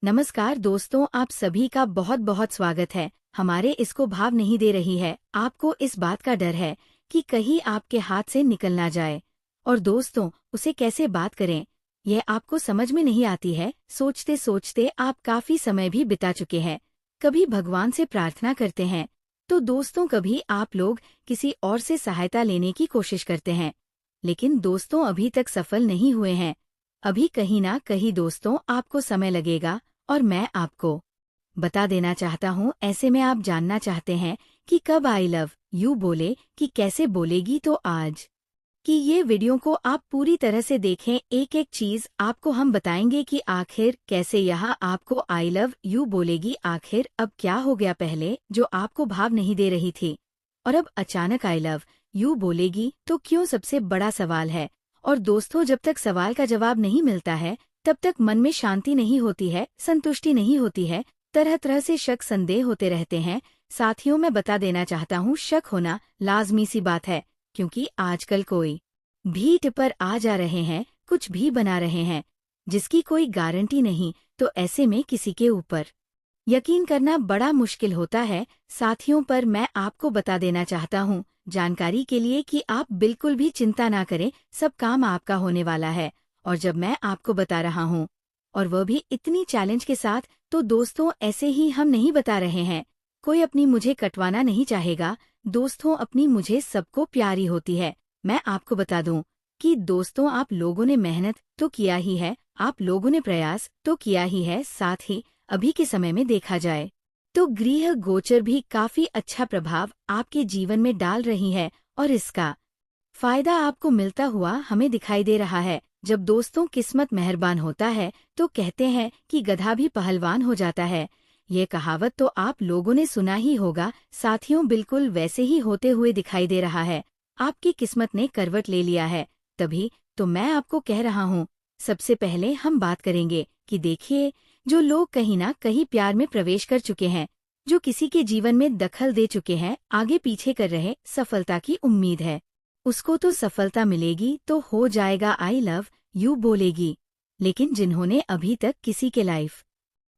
नमस्कार दोस्तों, आप सभी का बहुत बहुत स्वागत है। हमारे इसको भाव नहीं दे रही है। आपको इस बात का डर है कि कहीं आपके हाथ से निकल ना जाए। और दोस्तों, उसे कैसे बात करें, यह आपको समझ में नहीं आती है। सोचते सोचते आप काफी समय भी बिता चुके हैं। कभी भगवान से प्रार्थना करते हैं, तो दोस्तों कभी आप लोग किसी और से सहायता लेने की कोशिश करते हैं, लेकिन दोस्तों अभी तक सफल नहीं हुए हैं। अभी कहीं ना कहीं दोस्तों आपको समय लगेगा। और मैं आपको बता देना चाहता हूँ, ऐसे में आप जानना चाहते हैं कि कब आई लव यू बोले, कि कैसे बोलेगी, तो आज कि ये वीडियो को आप पूरी तरह से देखें। एक एक चीज आपको हम बताएंगे कि आखिर कैसे यहाँ आपको आई लव यू बोलेगी। आखिर अब क्या हो गया, पहले जो आपको भाव नहीं दे रही थी और अब अचानक आई लव यू बोलेगी, तो क्यों, सबसे बड़ा सवाल है। और दोस्तों, जब तक सवाल का जवाब नहीं मिलता है तब तक मन में शांति नहीं होती है, संतुष्टि नहीं होती है। तरह तरह से शक संदेह होते रहते हैं। साथियों, मैं बता देना चाहता हूँ, शक होना लाजमी सी बात है, क्योंकि आजकल कोई भी टिपर आ जा रहे हैं, कुछ भी बना रहे हैं, जिसकी कोई गारंटी नहीं। तो ऐसे में किसी के ऊपर यकीन करना बड़ा मुश्किल होता है। साथियों, पर मैं आपको बता देना चाहता हूँ जानकारी के लिए कि आप बिल्कुल भी चिंता ना करें, सब काम आपका होने वाला है। और जब मैं आपको बता रहा हूँ, और वह भी इतनी चैलेंज के साथ, तो दोस्तों ऐसे ही हम नहीं बता रहे हैं। कोई अपनी मुझे कटवाना नहीं चाहेगा। दोस्तों, अपनी मुझे सबको प्यारी होती है। मैं आपको बता दूं कि दोस्तों, आप लोगों ने मेहनत तो किया ही है, आप लोगों ने प्रयास तो किया ही है। साथ ही अभी के समय में देखा जाए तो गृह गोचर भी काफी अच्छा प्रभाव आपके जीवन में डाल रही है, और इसका फायदा आपको मिलता हुआ हमें दिखाई दे रहा है। जब दोस्तों किस्मत मेहरबान होता है तो कहते हैं कि गधा भी पहलवान हो जाता है। ये कहावत तो आप लोगों ने सुना ही होगा। साथियों, बिल्कुल वैसे ही होते हुए दिखाई दे रहा है। आपकी किस्मत ने करवट ले लिया है, तभी तो मैं आपको कह रहा हूँ। सबसे पहले हम बात करेंगे कि देखिए, जो लोग कहीं ना कहीं प्यार में प्रवेश कर चुके हैं, जो किसी के जीवन में दखल दे चुके हैं, आगे पीछे कर रहे, सफलता की उम्मीद है, उसको तो सफलता मिलेगी, तो हो जाएगा, आई लव यू बोलेगी। लेकिन जिन्होंने अभी तक किसी के लाइफ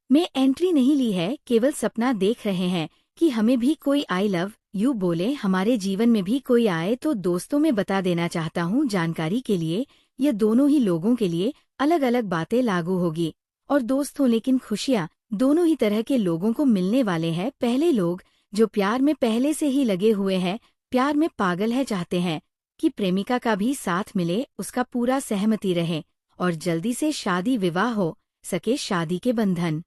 में एंट्री नहीं ली है, केवल सपना देख रहे हैं कि हमें भी कोई आई लव यू बोले, हमारे जीवन में भी कोई आए, तो दोस्तों मैं बता देना चाहता हूँ जानकारी के लिए, ये दोनों ही लोगों के लिए अलग अलग बातें लागू होगी। और दोस्तों, लेकिन खुशियाँ दोनों ही तरह के लोगों को मिलने वाले हैं। पहले लोग जो प्यार में पहले से ही लगे हुए हैं, प्यार में पागल है, चाहते हैं कि प्रेमिका का भी साथ मिले, उसका पूरा सहमति रहे और जल्दी से शादी विवाह हो सके, शादी के बंधन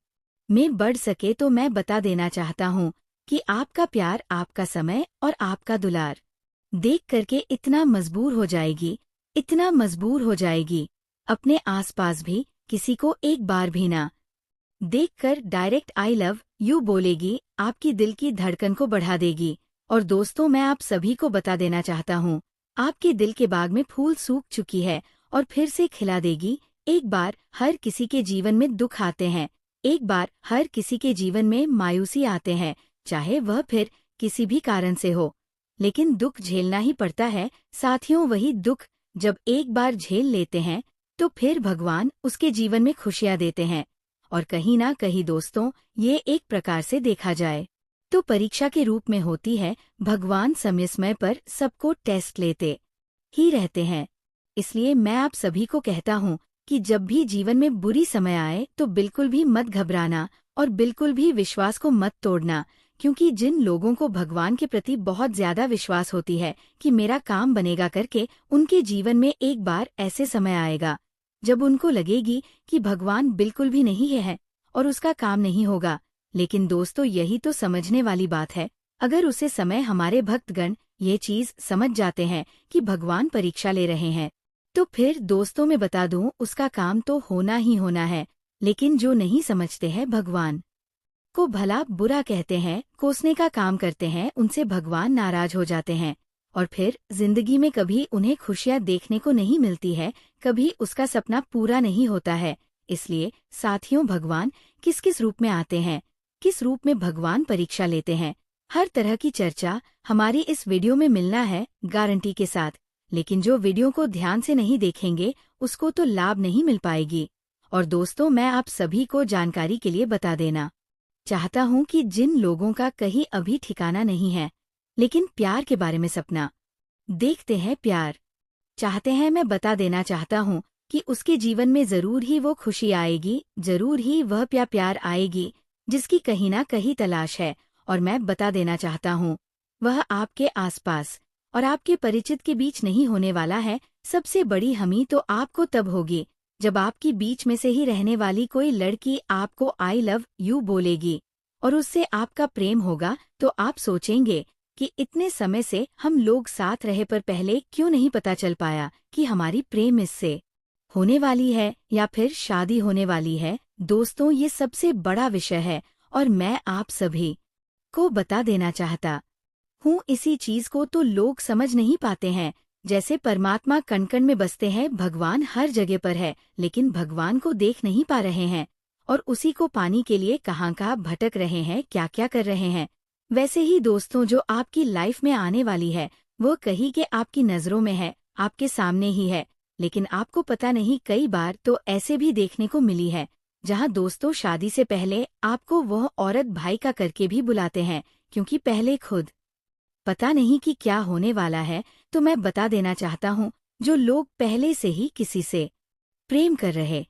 में बढ़ सके। तो मैं बता देना चाहता हूँ कि आपका प्यार, आपका समय और आपका दुलार देख करके इतना मजबूर हो जाएगी, इतना मजबूर हो जाएगी, अपने आसपास भी किसी को एक बार भी ना देखकर डायरेक्ट आई लव यू बोलेगी, आपकी दिल की धड़कन को बढ़ा देगी। और दोस्तों, मैं आप सभी को बता देना चाहता हूँ, आपके दिल के बाग में फूल सूख चुकी है और फिर से खिला देगी। एक बार हर किसी के जीवन में दुख आते हैं, एक बार हर किसी के जीवन में मायूसी आते हैं, चाहे वह फिर किसी भी कारण से हो, लेकिन दुख झेलना ही पड़ता है। साथियों, वही दुख जब एक बार झेल लेते हैं तो फिर भगवान उसके जीवन में खुशियाँ देते हैं। और कहीं ना कहीं दोस्तों, ये एक प्रकार से देखा जाए तो परीक्षा के रूप में होती है। भगवान समय समय पर सबको टेस्ट लेते ही रहते हैं। इसलिए मैं आप सभी को कहता हूँ कि जब भी जीवन में बुरी समय आए तो बिल्कुल भी मत घबराना और बिल्कुल भी विश्वास को मत तोड़ना, क्योंकि जिन लोगों को भगवान के प्रति बहुत ज्यादा विश्वास होती है कि मेरा काम बनेगा करके, उनके जीवन में एक बार ऐसे समय आएगा जब उनको लगेगी कि भगवान बिल्कुल भी नहीं है और उसका काम नहीं होगा। लेकिन दोस्तों, यही तो समझने वाली बात है। अगर उसे समय हमारे भक्तगण ये चीज समझ जाते हैं कि भगवान परीक्षा ले रहे हैं, तो फिर दोस्तों मैं बता दूं, उसका काम तो होना ही होना है। लेकिन जो नहीं समझते हैं, भगवान को भला बुरा कहते हैं, कोसने का काम करते हैं, उनसे भगवान नाराज हो जाते हैं और फिर जिंदगी में कभी उन्हें खुशियां देखने को नहीं मिलती है, कभी उसका सपना पूरा नहीं होता है। इसलिए साथियों, भगवान किस किस रूप में आते हैं, किस रूप में भगवान परीक्षा लेते हैं, हर तरह की चर्चा हमारी इस वीडियो में मिलना है, गारंटी के साथ। लेकिन जो वीडियो को ध्यान से नहीं देखेंगे उसको तो लाभ नहीं मिल पाएगी। और दोस्तों, मैं आप सभी को जानकारी के लिए बता देना चाहता हूँ कि जिन लोगों का कहीं अभी ठिकाना नहीं है, लेकिन प्यार के बारे में सपना देखते हैं, प्यार चाहते हैं, मैं बता देना चाहता हूँ कि उसके जीवन में जरूर ही वो खुशी आएगी, जरूर ही वह प्यार आएगी जिसकी कहीं ना कहीं तलाश है। और मैं बता देना चाहता हूँ, वह आपके आसपास और आपके परिचित के बीच नहीं होने वाला है। सबसे बड़ी हमी तो आपको तब होगी जब आपकी बीच में से ही रहने वाली कोई लड़की आपको आई लव यू बोलेगी और उससे आपका प्रेम होगा। तो आप सोचेंगे कि इतने समय से हम लोग साथ रहे पर पहले क्यों नहीं पता चल पाया कि हमारी प्रेम इससे होने वाली है या फिर शादी होने वाली है। दोस्तों, ये सबसे बड़ा विषय है और मैं आप सभी को बता देना चाहता हूँ। इसी चीज को तो लोग समझ नहीं पाते हैं। जैसे परमात्मा कण कण में बसते हैं, भगवान हर जगह पर है, लेकिन भगवान को देख नहीं पा रहे हैं और उसी को पाने के लिए कहाँ भटक रहे हैं, क्या क्या कर रहे हैं। वैसे ही दोस्तों, जो आपकी लाइफ में आने वाली है वो कहीं के आपकी नजरों में है, आपके सामने ही है, लेकिन आपको पता नहीं। कई बार तो ऐसे भी देखने को मिली है जहां दोस्तों शादी से पहले आपको वह औरत भाई का करके भी बुलाते हैं, क्योंकि पहले खुद पता नहीं कि क्या होने वाला है। तो मैं बता देना चाहता हूँ, जो लोग पहले से ही किसी से प्रेम कर रहे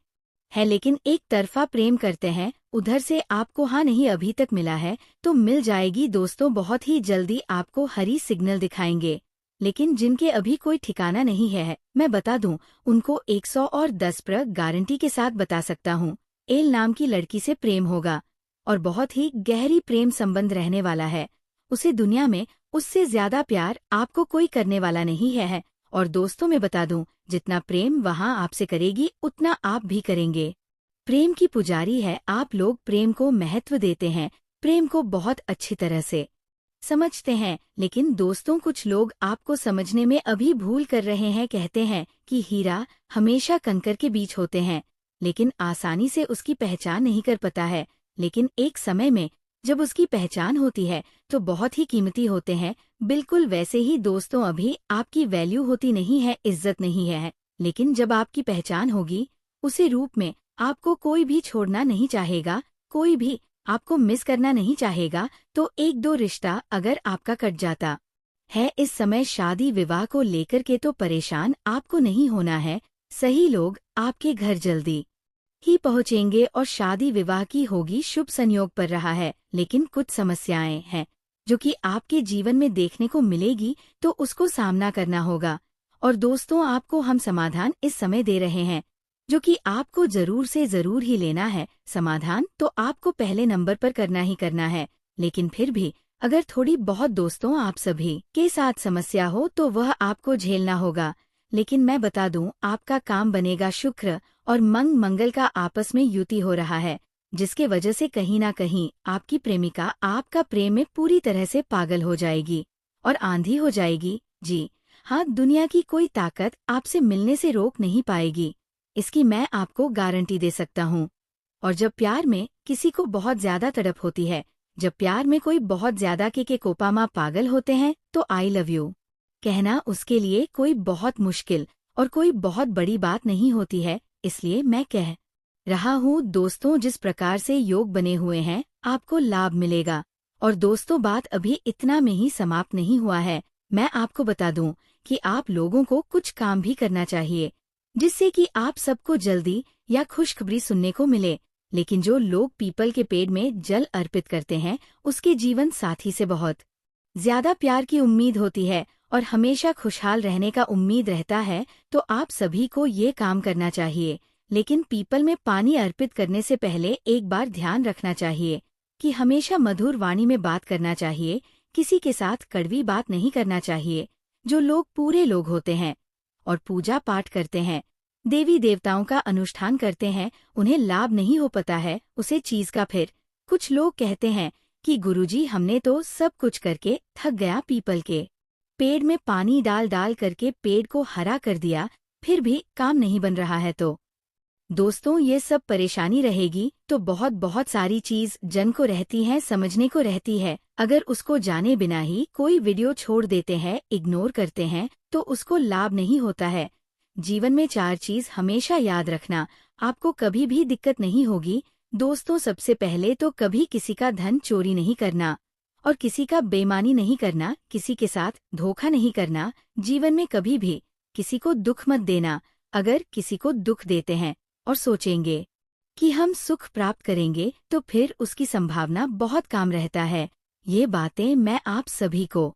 हैं, लेकिन एक तरफा प्रेम करते हैं, उधर से आपको हाँ नहीं अभी तक मिला है, तो मिल जाएगी दोस्तों। बहुत ही जल्दी आपको हरी सिग्नल दिखाएंगे। लेकिन जिनके अभी कोई ठिकाना नहीं है, मैं बता दूं, उनको 110% गारंटी के साथ बता सकता हूँ, एल नाम की लड़की से प्रेम होगा और बहुत ही गहरी प्रेम संबंध रहने वाला है। उसे दुनिया में उससे ज्यादा प्यार आपको कोई करने वाला नहीं है। और दोस्तों, मैं बता दूं, जितना प्रेम वहां आपसे करेगी उतना आप भी करेंगे। प्रेम की पुजारी है, आप लोग प्रेम को महत्व देते हैं, प्रेम को बहुत अच्छी तरह से समझते हैं। लेकिन दोस्तों, कुछ लोग आपको समझने में अभी भूल कर रहे हैं। कहते हैं कि हीरा हमेशा कंकर के बीच होते हैं, लेकिन आसानी से उसकी पहचान नहीं कर पाता है। लेकिन एक समय में जब उसकी पहचान होती है तो बहुत ही कीमती होते हैं। बिल्कुल वैसे ही दोस्तों, अभी आपकी वैल्यू होती नहीं है, इज्जत नहीं है, लेकिन जब आपकी पहचान होगी उसी रूप में आपको कोई भी छोड़ना नहीं चाहेगा, कोई भी आपको मिस करना नहीं चाहेगा। तो एक दो रिश्ता अगर आपका कट जाता है इस समय शादी विवाह को लेकर के, तो परेशान आपको नहीं होना है। सही लोग आपके घर जल्दी ही पहुंचेंगे और शादी विवाह की होगी, शुभ संयोग पर रहा है। लेकिन कुछ समस्याएं हैं जो कि आपके जीवन में देखने को मिलेगी, तो उसको सामना करना होगा। और दोस्तों, आपको हम समाधान इस समय दे रहे हैं जो कि आपको जरूर से जरूर ही लेना है। समाधान तो आपको पहले नंबर पर करना ही करना है, लेकिन फिर भी अगर थोड़ी बहुत दोस्तों आप सभी के साथ समस्या हो तो वह आपको झेलना होगा। लेकिन मैं बता दूं, आपका काम बनेगा। शुक्र और मंगल का आपस में युति हो रहा है, जिसके वजह से कहीं ना कहीं आपकी प्रेमिका आपका प्रेम में पूरी तरह से पागल हो जाएगी और आंधी हो जाएगी। जी हाँ, दुनिया की कोई ताकत आपसे मिलने से रोक नहीं पाएगी, इसकी मैं आपको गारंटी दे सकता हूँ। और जब प्यार में किसी को बहुत ज्यादा तड़प होती है, जब प्यार में कोई बहुत ज्यादा के कोपामा पागल होते हैं, तो आई लव यू कहना उसके लिए कोई बहुत मुश्किल और कोई बहुत बड़ी बात नहीं होती है। इसलिए मैं कह रहा हूँ दोस्तों, जिस प्रकार से योग बने हुए हैं आपको लाभ मिलेगा। और दोस्तों, बात अभी इतना में ही समाप्त नहीं हुआ है। मैं आपको बता दूं कि आप लोगों को कुछ काम भी करना चाहिए जिससे कि आप सबको जल्दी या खुशखबरी सुनने को मिले। लेकिन जो लोग पीपल के पेड़ में जल अर्पित करते हैं, उसके जीवन साथी से बहुत ज्यादा प्यार की उम्मीद होती है और हमेशा खुशहाल रहने का उम्मीद रहता है। तो आप सभी को ये काम करना चाहिए। लेकिन पीपल में पानी अर्पित करने से पहले एक बार ध्यान रखना चाहिए कि हमेशा मधुर वाणी में बात करना चाहिए, किसी के साथ कड़वी बात नहीं करना चाहिए। जो लोग पूरे लोग होते हैं और पूजा पाठ करते हैं, देवी देवताओं का अनुष्ठान करते हैं, उन्हें लाभ नहीं हो पाता है उसे चीज का। फिर कुछ लोग कहते हैं कि गुरुजी, हमने तो सब कुछ करके थक गया, पीपल के पेड़ में पानी डाल डाल करके पेड़ को हरा कर दिया, फिर भी काम नहीं बन रहा है। तो दोस्तों, ये सब परेशानी रहेगी तो बहुत बहुत सारी चीज जन को रहती है, समझने को रहती है। अगर उसको जाने बिना ही कोई वीडियो छोड़ देते हैं, इग्नोर करते हैं, तो उसको लाभ नहीं होता है। जीवन में 4 चीज हमेशा याद रखना। आपको कभी भी दिक्कत नहीं होगी। दोस्तों, सबसे पहले तो कभी किसी का धन चोरी नहीं करना और किसी का बेईमानी नहीं करना, किसी के साथ धोखा नहीं करना। जीवन में कभी भी किसी को दुख मत देना। अगर किसी को दुख देते हैं और सोचेंगे कि हम सुख प्राप्त करेंगे, तो फिर उसकी संभावना बहुत कम रहता है। ये बातें मैं आप सभी को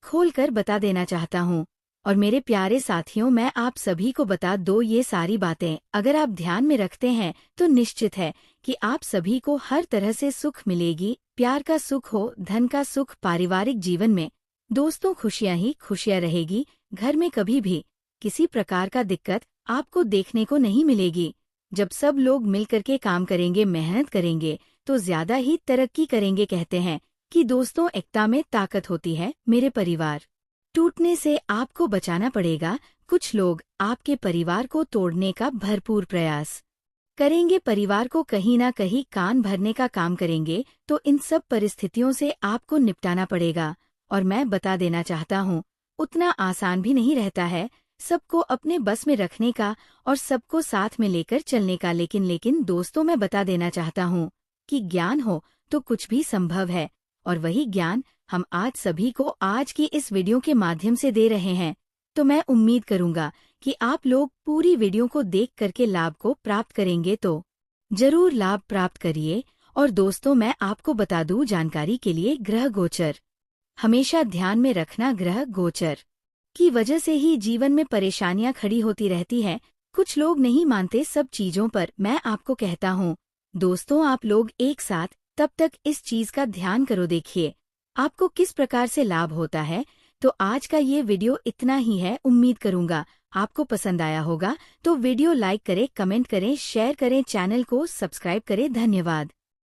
खोलकर बता देना चाहता हूँ। और मेरे प्यारे साथियों, मैं आप सभी को बता दो, ये सारी बातें अगर आप ध्यान में रखते हैं तो निश्चित है कि आप सभी को हर तरह से सुख मिलेगी। प्यार का सुख हो, धन का सुख, पारिवारिक जीवन में दोस्तों खुशियां ही खुशियां रहेगी। घर में कभी भी किसी प्रकार का दिक्कत आपको देखने को नहीं मिलेगी। जब सब लोग मिलकर के काम करेंगे, मेहनत करेंगे, तो ज्यादा ही तरक्की करेंगे। कहते हैं कि दोस्तों, एकता में ताकत होती है। मेरे परिवार टूटने से आपको बचाना पड़ेगा। कुछ लोग आपके परिवार को तोड़ने का भरपूर प्रयास करेंगे, परिवार को कहीं ना कहीं कान भरने का काम करेंगे, तो इन सब परिस्थितियों से आपको निपटाना पड़ेगा। और मैं बता देना चाहता हूँ, उतना आसान भी नहीं रहता है सबको अपने बस में रखने का और सबको साथ में लेकर चलने का। लेकिन दोस्तों, मैं बता देना चाहता हूँ कि ज्ञान हो तो कुछ भी संभव है, और वही ज्ञान हम आज सभी को आज की इस वीडियो के माध्यम से दे रहे हैं। तो मैं उम्मीद करूंगा कि आप लोग पूरी वीडियो को देख करके लाभ को प्राप्त करेंगे, तो जरूर लाभ प्राप्त करिए। और दोस्तों, मैं आपको बता दूं जानकारी के लिए, ग्रह गोचर हमेशा ध्यान में रखना। ग्रह गोचर की वजह से ही जीवन में परेशानियां खड़ी होती रहती हैं। कुछ लोग नहीं मानते सब चीजों पर। मैं आपको कहता हूँ दोस्तों, आप लोग एक साथ तब तक इस चीज का ध्यान करो, देखिए आपको किस प्रकार से लाभ होता है। तो आज का ये वीडियो इतना ही है। उम्मीद करूंगा आपको पसंद आया होगा। तो वीडियो लाइक करें, कमेंट करें, शेयर करें, चैनल को सब्सक्राइब करें। धन्यवाद।